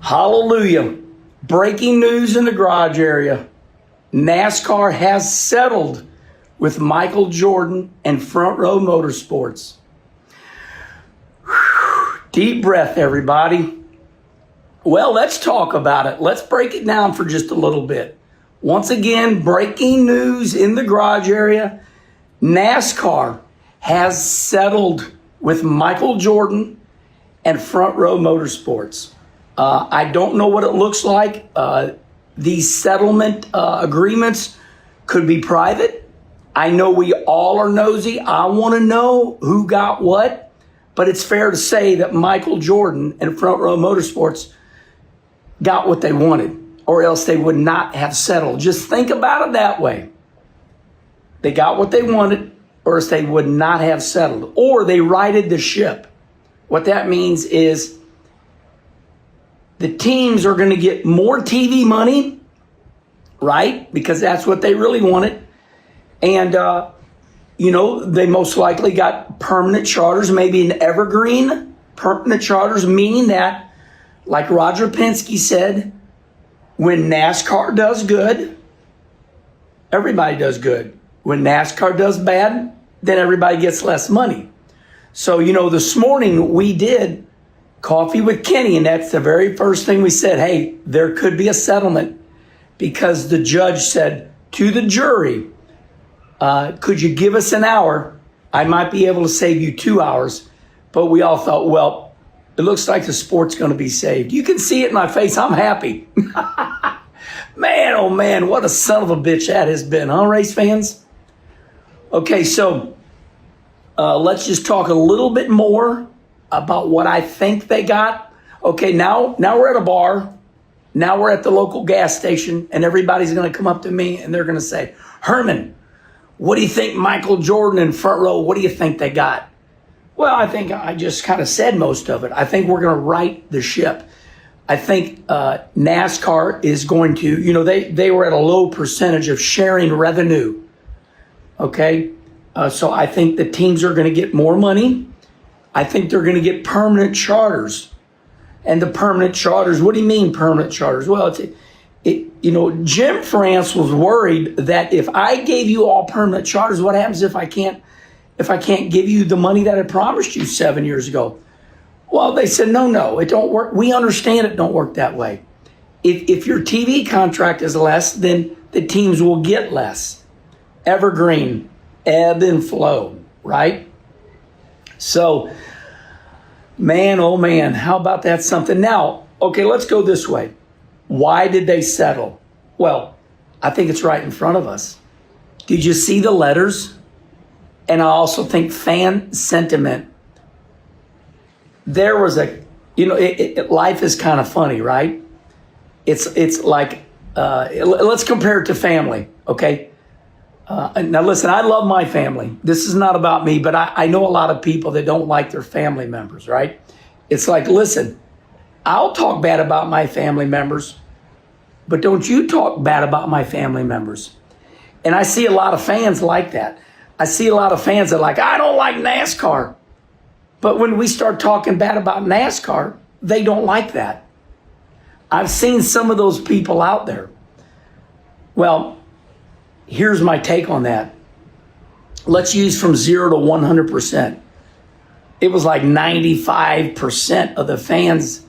Hallelujah. Breaking news in the garage area. NASCAR has settled with Michael Jordan and Front Row Motorsports. Whew. Deep breath, everybody. Well, let's talk about it. Let's break it down for just a little bit. Once again, breaking news in the garage area. NASCAR has settled with Michael Jordan and Front Row Motorsports. I don't know what it looks like. These settlement agreements could be private. I know we all are nosy. I want to know who got what. But it's fair to say that Michael Jordan and Front Row Motorsports got what they wanted, or else they would not have settled. Just think about it that way. They got what they wanted, or else they would not have settled. Or they righted the ship. What that means is the teams are going to get more TV money, right? Because that's what they really wanted. And, they most likely got permanent charters, maybe an evergreen permanent charters, meaning that, like Roger Penske said, when NASCAR does good, everybody does good. When NASCAR does bad, then everybody gets less money. So, this morning we did Coffee with Kenny, and that's the very first thing we said. Hey, there could be a settlement because the judge said to the jury, could you give us an hour? I might be able to save you 2 hours. But we all thought, well, it looks like the sport's going to be saved. You can see it in my face. I'm happy. Man, oh man, what a son of a bitch that has been, huh, race fans? Okay, so let's just talk a little bit more about what I think they got. Okay, now we're at a bar. Now we're at the local gas station, and everybody's going to come up to me, and they're going to say, Herman, what do you think Michael Jordan and Front Row, what do you think they got? Well, I think I just kind of said most of it. I think we're going to right the ship. I think NASCAR is going to, they were at a low percentage of sharing revenue. Okay, so I think the teams are going to get more money. I think they're going to get permanent charters. And the permanent charters, what do you mean permanent charters? Well, Jim France was worried that if I gave you all permanent charters, what happens if I can't give you the money that I promised you 7 years ago? Well, they said, no, it don't work. We understand it don't work that way. If your TV contract is less, then the teams will get less. Evergreen, ebb and flow, right? So, man, oh man, how about that something? Now, okay, let's go this way. Why did they settle? Well, I think it's right in front of us. Did you see the letters? And I also think fan sentiment. There was life is kind of funny, right? It's like, let's compare it to family, okay? Now listen, I love my family. This is not about me, but I know a lot of people that don't like their family members, right? It's like, listen, I'll talk bad about my family members, but don't you talk bad about my family members. And I see a lot of fans like that. I see a lot of fans that are like, I don't like NASCAR. But when we start talking bad about NASCAR, they don't like that. I've seen some of those people out there. Well, here's my take on that. Let's use from 0 to 100%. It was like 95% of the fans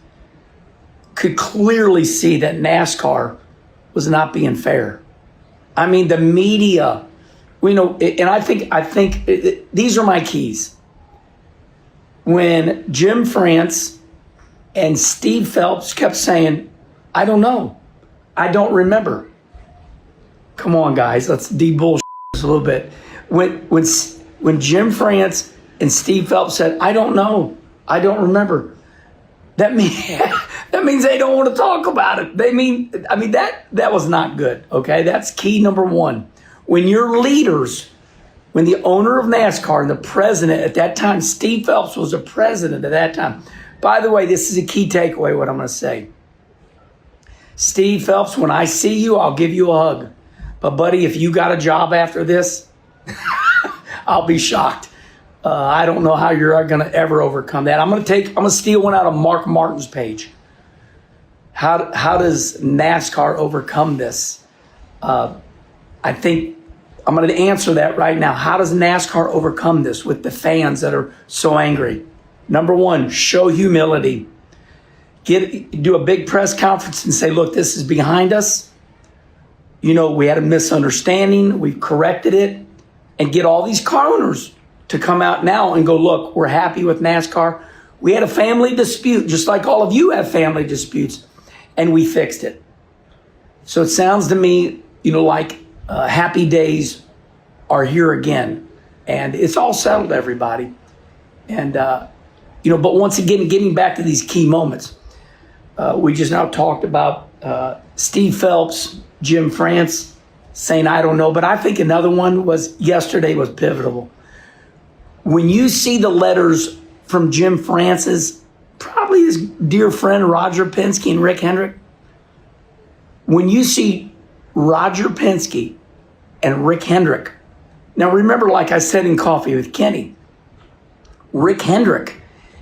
could clearly see that NASCAR was not being fair. I mean, the media, and I think these are my keys. When Jim France and Steve Phelps kept saying, I don't know, I don't remember. Come on, guys, let's de-bullshit this a little bit. When Jim France and Steve Phelps said, I don't know, I don't remember, that means they don't want to talk about it. That was not good, okay? That's key number one. When your leaders, when the owner of NASCAR and the president at that time, Steve Phelps was the president at that time. By the way, this is a key takeaway, what I'm going to say. Steve Phelps, when I see you, I'll give you a hug. But buddy, if you got a job after this, I'll be shocked. I don't know how you're going to ever overcome that. I'm going to steal one out of Mark Martin's page. how does NASCAR overcome this? I think I'm going to answer that right now. How does NASCAR overcome this with the fans that are so angry? Number one, show humility. Do a big press conference and say, look, this is behind us. We had a misunderstanding. We've corrected it. And get all these car owners to come out now and go, look, we're happy with NASCAR. We had a family dispute, just like all of you have family disputes, and we fixed it. So it sounds to me, like happy days are here again. And it's all settled, everybody. And, but once again, getting back to these key moments, we just now talked about Steve Phelps, Jim France saying, I don't know, but I think another one was yesterday was pivotal. When you see the letters from Jim France's, probably his dear friend Roger Penske and Rick Hendrick, when you see Roger Penske and Rick Hendrick, now remember, like I said in Coffee with Kenny, Rick Hendrick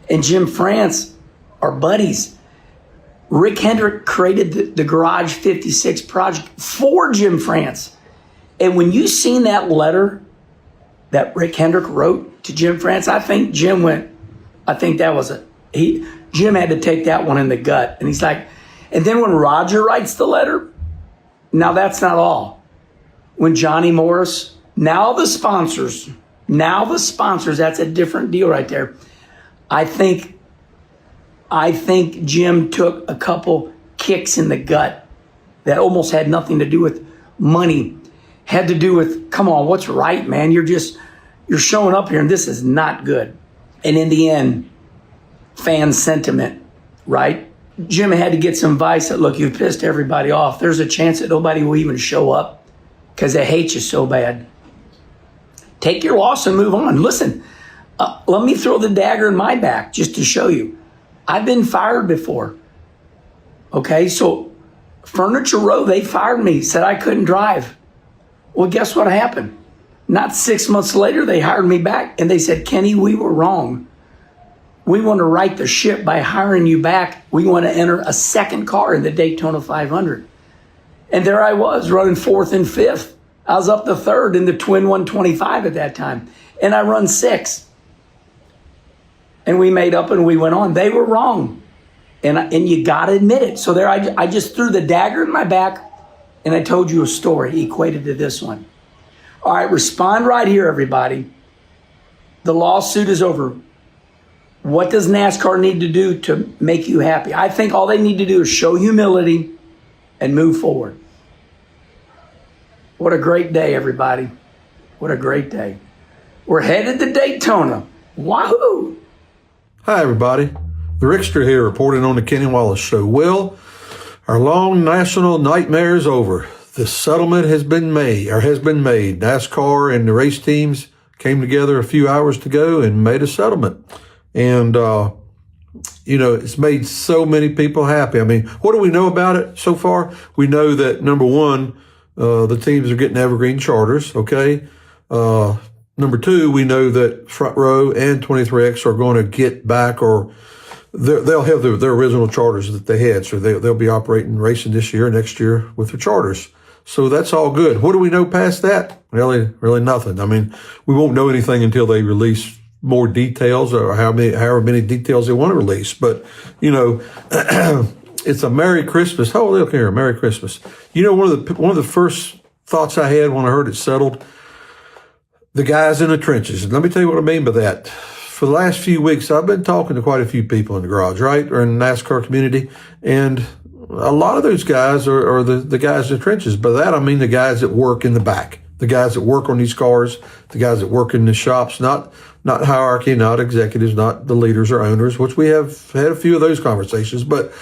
and Jim France are buddies. Rick Hendrick created the Garage 56 project for Jim France. And when you seen that letter that Rick Hendrick wrote to Jim France, I think Jim Jim had to take that one in the gut. And he's like, and then when Roger writes the letter, now that's not all. When Johnny Morris, now the sponsors, that's a different deal right there. I think Jim took a couple kicks in the gut that almost had nothing to do with money, had to do with, come on, what's right, man? You're showing up here and this is not good. And in the end, fan sentiment, right? Jim had to get some advice that, look, you've pissed everybody off. There's a chance that nobody will even show up because they hate you so bad. Take your loss and move on. Listen, let me throw the dagger in my back just to show you. I've been fired before. Okay, so Furniture Row, they fired me, said I couldn't drive. Well, guess what happened? Not 6 months later, they hired me back and they said, Kenny, we were wrong. We want to right the ship by hiring you back. We want to enter a second car in the Daytona 500. And there I was running fourth and fifth. I was up to third in the twin 125 at that time. And I run sixth. And we made up and we went on. They were wrong. And you got to admit it. So there I just threw the dagger in my back and I told you a story equated to this one. All right, respond right here, everybody. The lawsuit is over. What does NASCAR need to do to make you happy? I think all they need to do is show humility and move forward. What a great day, everybody. What a great day. We're headed to Daytona. Wahoo! Hi, everybody. The Rickster here reporting on the Kenny Wallace Show. Well, our long national nightmare is over. The settlement has been made. NASCAR and the race teams came together a few hours ago and made a settlement. And, it's made so many people happy. I mean, what do we know about it so far? We know that, number one, the teams are getting evergreen charters, okay? Number two, we know that Front Row and 23X are going to get back, or they'll have their original charters that they had. So they'll be operating racing this year, next year with their charters. So that's all good. What do we know past that? Really nothing. I mean, we won't know anything until they release more details, or however many details they want to release. But, it's a Merry Christmas. Oh, look here, Merry Christmas. One of the first thoughts I had when I heard it settled, the guys in the trenches. And let me tell you what I mean by that. For the last few weeks, I've been talking to quite a few people in the garage, right, or in the NASCAR community, and a lot of those guys are the guys in the trenches. By that, I mean the guys that work in the back, the guys that work on these cars, the guys that work in the shops, not hierarchy, not executives, not the leaders or owners, which we have had a few of those conversations. But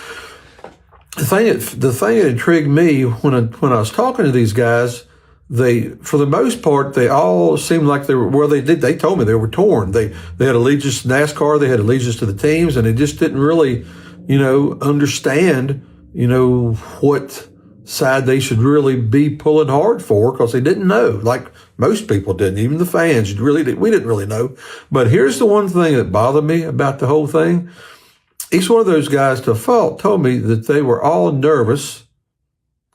the thing that intrigued me when I was talking to these guys, for the most part, they all seemed like they told me they were torn. They had allegiance to NASCAR, they had allegiance to the teams, and they just didn't really, understand, what side they should really be pulling hard for, because they didn't know, like most people didn't, even the fans. We didn't really know. But here's the one thing that bothered me about the whole thing. each one of those guys to a fault told me that they were all nervous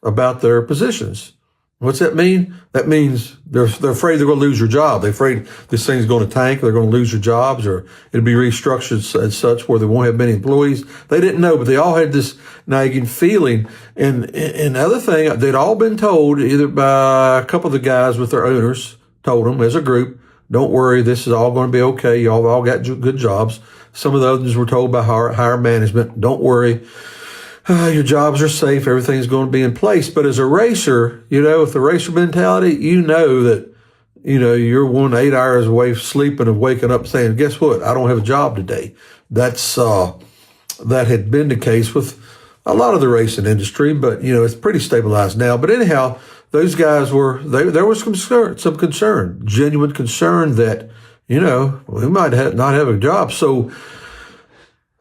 about their positions. What's that mean? That means they're afraid they're going to lose their job. They're afraid this thing's going to tank, they're going to lose their jobs, or it'll be restructured as such where they won't have many employees. They didn't know, but they all had this nagging feeling. And the other thing, they'd all been told either by a couple of the guys with their owners, told them as a group, don't worry, this is all going to be okay. Y'all all got good jobs. Some of the others were told by higher management, don't worry. Your jobs are safe. Everything's going to be in place. But as a racer, with the racer mentality, that, you're 8 hours away sleeping and waking up saying, guess what? I don't have a job today. That had been the case with a lot of the racing industry, but, it's pretty stabilized now. But anyhow, those guys there was some concern, genuine concern that, we might not have a job. So,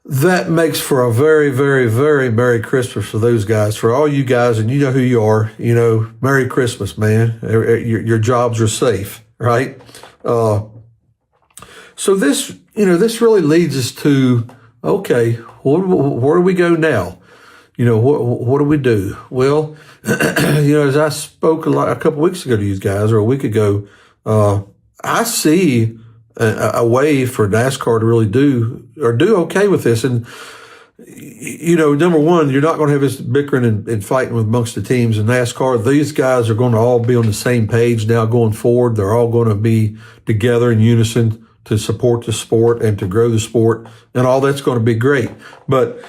that makes for a very, very, very Merry Christmas for those guys, for all you guys, and you know who you are, Merry Christmas, man. Your jobs are safe, right? So this really leads us to, okay, where do we go now? What do we do? Well, as I spoke a couple weeks ago to you guys, or a week ago, I see a way for NASCAR to really do okay with this. And, number one, you're not going to have this bickering and fighting amongst the teams in NASCAR. These guys are going to all be on the same page now going forward. They're all going to be together in unison to support the sport and to grow the sport, and all that's going to be great. But,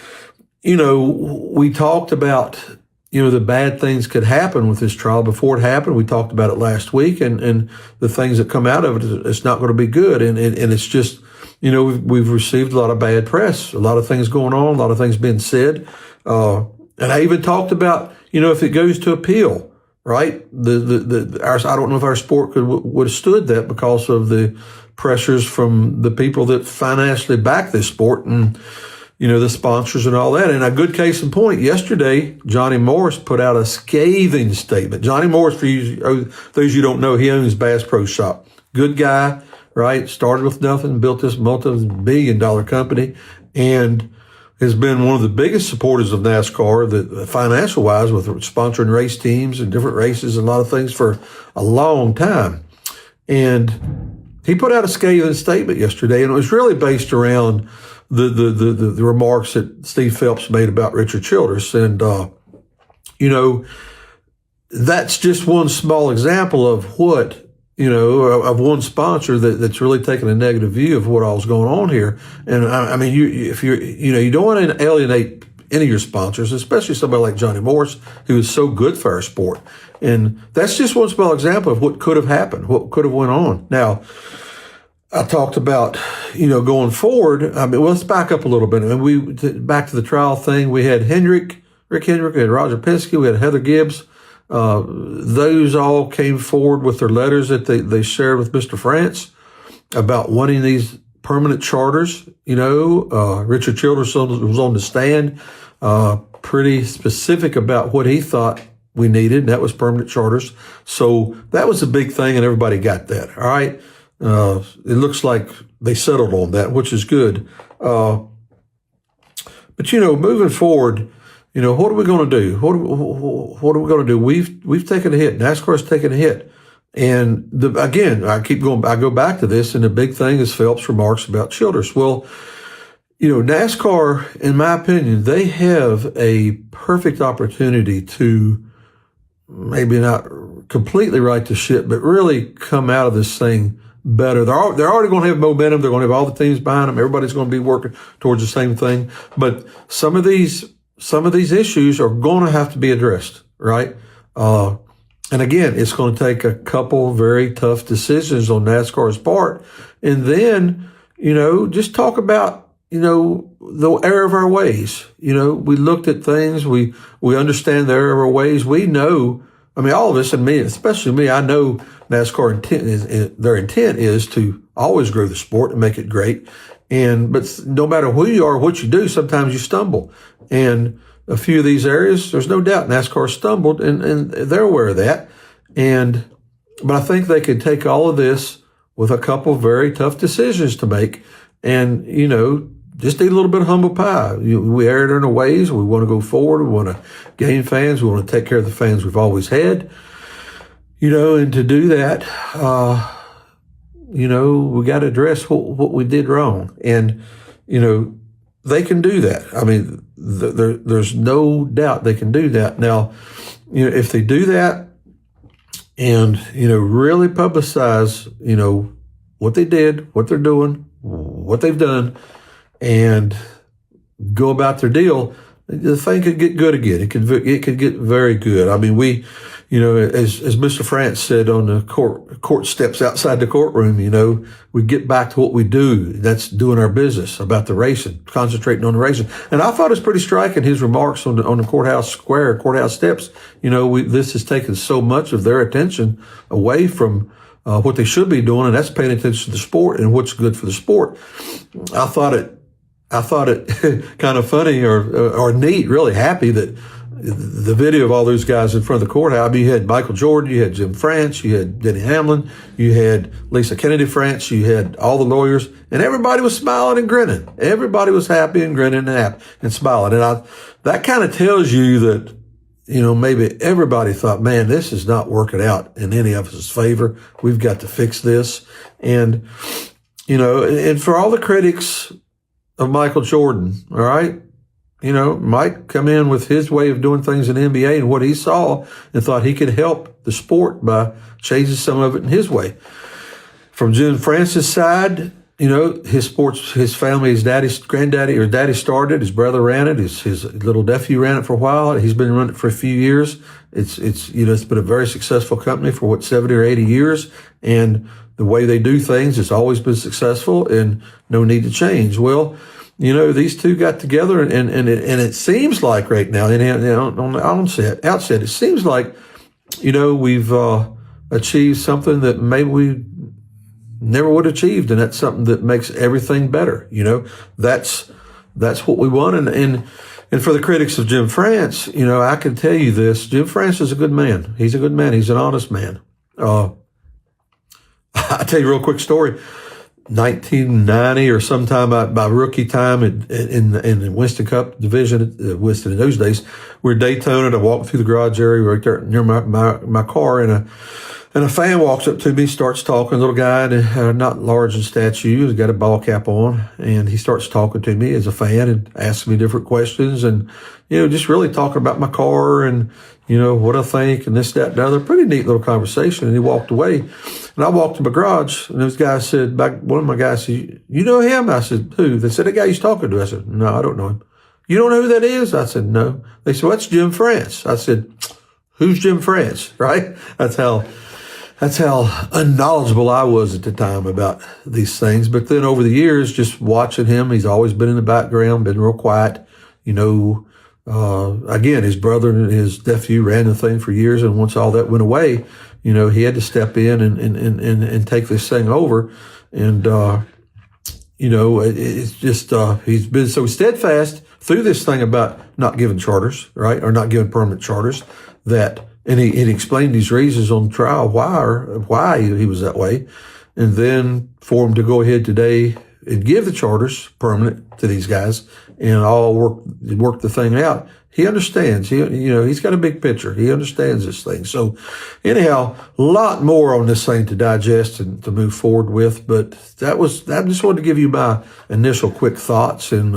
we talked about, the bad things could happen with this trial before it happened. We talked about it last week, and the things that come out of it, it's not going to be good. And it's just, we've received a lot of bad press, a lot of things going on, a lot of things being said. And I even talked about, if it goes to appeal, right? I don't know if our sport would have stood that because of the pressures from the people that financially back this sport and, the sponsors and all that. And a good case in point, yesterday, Johnny Morris put out a scathing statement. Johnny Morris, for those you don't know, he owns Bass Pro Shop. Good guy, right? Started with nothing, built this multi-billion-dollar company, and has been one of the biggest supporters of NASCAR, financial-wise, with sponsoring race teams and different races and a lot of things for a long time. And he put out a scathing statement yesterday, and it was really based around the remarks that Steve Phelps made about Richard Childress. And, that's just one small example of what, of one sponsor that's really taking a negative view of what all's going on here. And I mean, you don't want to alienate any of your sponsors, especially somebody like Johnny Morris, who is so good for our sport. And that's just one small example of what could have happened, what could have went on. Now, I talked about, going forward. I mean, let's back up a little bit. And back to the trial thing. We had Rick Hendrick, we had Roger Penske, we had Heather Gibbs. Those all came forward with their letters that they shared with Mr. France about wanting these permanent charters. Richard Childress was on the stand, pretty specific about what he thought we needed, and that was permanent charters. So that was a big thing, and everybody got that. All right. It looks like they settled on that, which is good. But, moving forward, what are we going to do? What are we going to do? We've taken a hit. NASCAR's taken a hit. And again, I go back to this, and the big thing is Phelps' remarks about Childress. Well, NASCAR, in my opinion, they have a perfect opportunity to maybe not completely right the ship, but really come out of this thing better. They're already going to have momentum. They're going to have all the teams behind them. Everybody's going to be working towards the same thing. But some of these issues are going to have to be addressed, right? And again, it's going to take a couple very tough decisions on NASCAR's part. And then, just talk about, the error of our ways. We looked at things. We understand the error of our ways. We know, all of us, and me, especially me, I know NASCAR their intent is to always grow the sport and make it great. But no matter who you are, what you do, sometimes you stumble. And a few of these areas, there's no doubt NASCAR stumbled, and they're aware of that. But I think they could take all of this with a couple very tough decisions to make, and just eat a little bit of humble pie. We erred in our ways. We want to go forward. We want to gain fans. We want to take care of the fans we've always had. And to do that, we got to address what we did wrong. And, they can do that. I mean, there's no doubt they can do that. Now, if they do that and, really publicize, what they did, what they're doing, what they've done, and go about their deal, the thing could get good again. It could get very good. I mean, as Mr. France said on the court steps outside the courtroom, we get back to what we do. That's doing our business about the racing, concentrating on the racing. And I thought it was pretty striking, his remarks on the courthouse square, courthouse steps. This has taken so much of their attention away from what they should be doing, and that's paying attention to the sport and what's good for the sport. I thought it kind of funny or neat, really happy that the video of all those guys in front of the courthouse. I mean, you had Michael Jordan, you had Jim France, you had Denny Hamlin, you had Lisa Kennedy France, you had all the lawyers, and everybody was smiling and grinning. Everybody was happy and grinning and smiling. And that kind of tells you that, maybe everybody thought, man, this is not working out in any of us' favor. We've got to fix this. And, and for all the critics of Michael Jordan, all right, Mike come in with his way of doing things in the NBA and what he saw and thought he could help the sport by changing some of it in his way. From Jim France's side, his family, his daddy started, his brother ran it, his little nephew ran it for a while. He's been running it for a few years. It's been a very successful company for 70 or 80 years. And the way they do things has always been successful and no need to change. Well, these two got together and it seems like right now, on the outset, it seems like, we've achieved something that maybe we never would have achieved, and that's something that makes everything better. That's what we want. And for the critics of Jim France, I can tell you this: Jim France is a good man. He's a good man. He's an honest man. I'll tell you a real quick story. 1990 or sometime by rookie time in the Winston Cup division, Winston in those days, we're Daytona, and I walked through the garage area right there near my car, and a fan walks up to me, starts talking, a little guy, and not large in stature, he's got a ball cap on, and he starts talking to me as a fan and asking me different questions, and just really talking about my car and what I think and this, that, and the other. Pretty neat little conversation. And he walked away, and I walked to my garage, and those guys said, one of my guys said, "You know him?" I said, "Who?" They said, "The guy he's talking to." I said, "No, I don't know him." "You don't know who that is?" I said, "No." They said, "Well, that's Jim France." I said, "Who's Jim France?" Right? That's how unknowledgeable I was at the time about these things. But then over the years, just watching him, he's always been in the background, been real quiet. Again, his brother and his nephew ran the thing for years, and once all that went away, he had to step in and take this thing over. And it's just he's been so steadfast through this thing about not giving charters, right, or not giving permanent charters, and he explained these reasons on trial why he was that way, and then for him to go ahead today and give the charters permanent to these guys and all work the thing out. He understands. He's got a big picture. He understands this thing. So anyhow, a lot more on this thing to digest and to move forward with. But I just wanted to give you my initial quick thoughts. And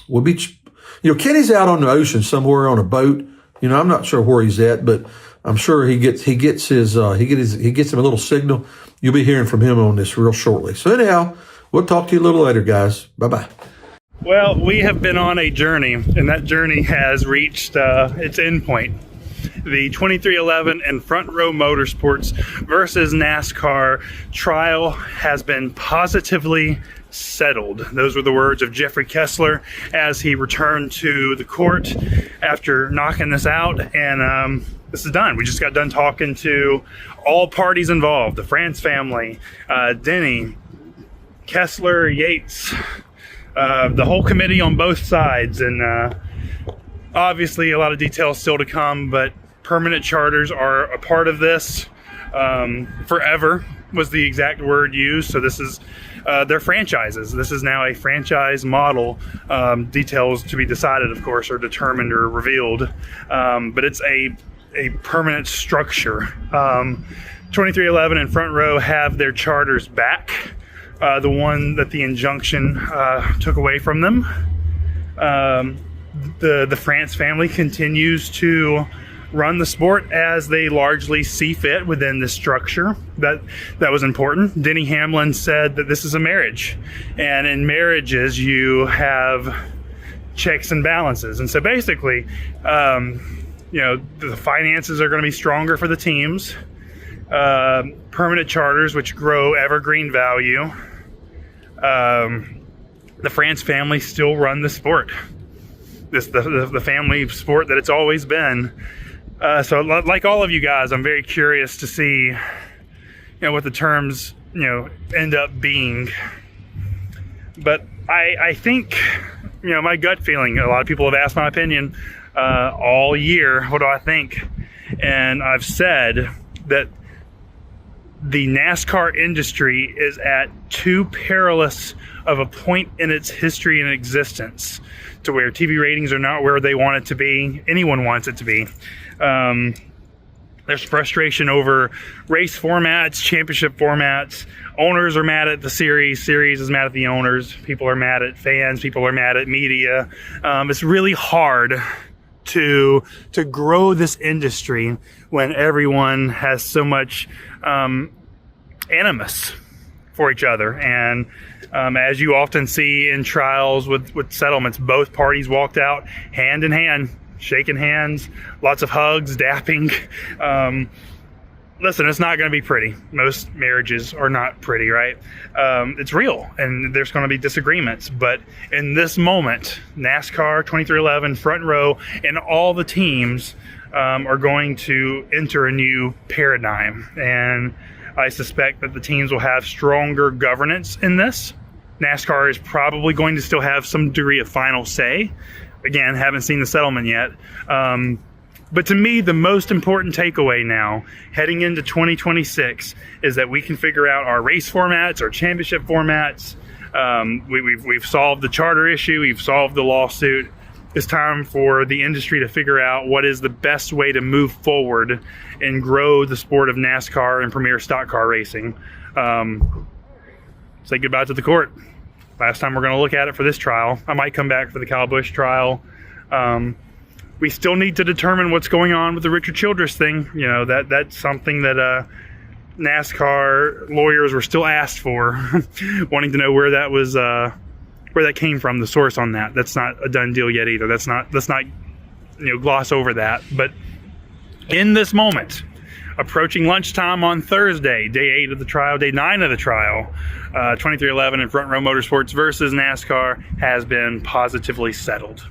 we'll be, Kenny's out on the ocean somewhere on a boat. I'm not sure where he's at, but I'm sure he gets him a little signal. You'll be hearing from him on this real shortly. So anyhow, we'll talk to you a little later, guys. Bye-bye. Well, we have been on a journey, and that journey has reached its end point. The 2311 and Front Row Motorsports versus NASCAR trial has been positively settled. Those were the words of Jeffrey Kessler as he returned to the court after knocking this out, and this is done. We just got done talking to all parties involved, the France family, Denny, Kessler, Yates, the whole committee on both sides, and obviously a lot of details still to come, but permanent charters are a part of this forever. was the exact word used. So this is their franchises. This is now a franchise model. Details to be decided, of course, or determined or revealed. But it's a permanent structure. 2311 and Front Row have their charters back. The one that the injunction took away from them. The France family continues to run the sport as they largely see fit within this structure. That was important. Denny Hamlin said that this is a marriage, and in marriages you have checks and balances. And so basically, the finances are going to be stronger for the teams. Permanent charters, which grow evergreen value. The France family still run the sport. The family sport that it's always been. So like all of you guys, I'm very curious to see, what the terms, end up being. But I think, my gut feeling, a lot of people have asked my opinion all year, what do I think? And I've said that the NASCAR industry is at too perilous of a point in its history and existence to where TV ratings are not where they want it to be. Anyone wants it to be. There's frustration over race formats, championship formats. Owners are mad at the series is mad at the owners. People are mad at fans. People are mad at media. It's really hard to grow this industry when everyone has so much animus for each other. And as you often see in trials with settlements, both parties walked out hand in hand, shaking hands, lots of hugs, dapping. Listen, it's not going to be pretty. Most marriages are not pretty, right? It's real, and there's going to be disagreements. But in this moment, NASCAR, 2311, Front Row, and all the teams are going to enter a new paradigm. And I suspect that the teams will have stronger governance in this. NASCAR is probably going to still have some degree of final say. Again, haven't seen the settlement yet. But to me, the most important takeaway now, heading into 2026, is that we can figure out our race formats, our championship formats. We've solved the charter issue. We've solved the lawsuit. It's time for the industry to figure out what is the best way to move forward and grow the sport of NASCAR and premier stock car racing. Say goodbye to the court. Last time we're going to look at it for this trial. I might come back for the Kyle Busch trial. We still need to determine what's going on with the Richard Childress thing. That's something that NASCAR lawyers were still asked for, wanting to know where that was, where that came from, the source on that. That's not a done deal yet either. Let's not gloss over that. But in this moment, approaching lunchtime on Thursday, day 8 of the trial, day 9 of the trial, 2311 and Front Row Motorsports versus NASCAR has been positively settled.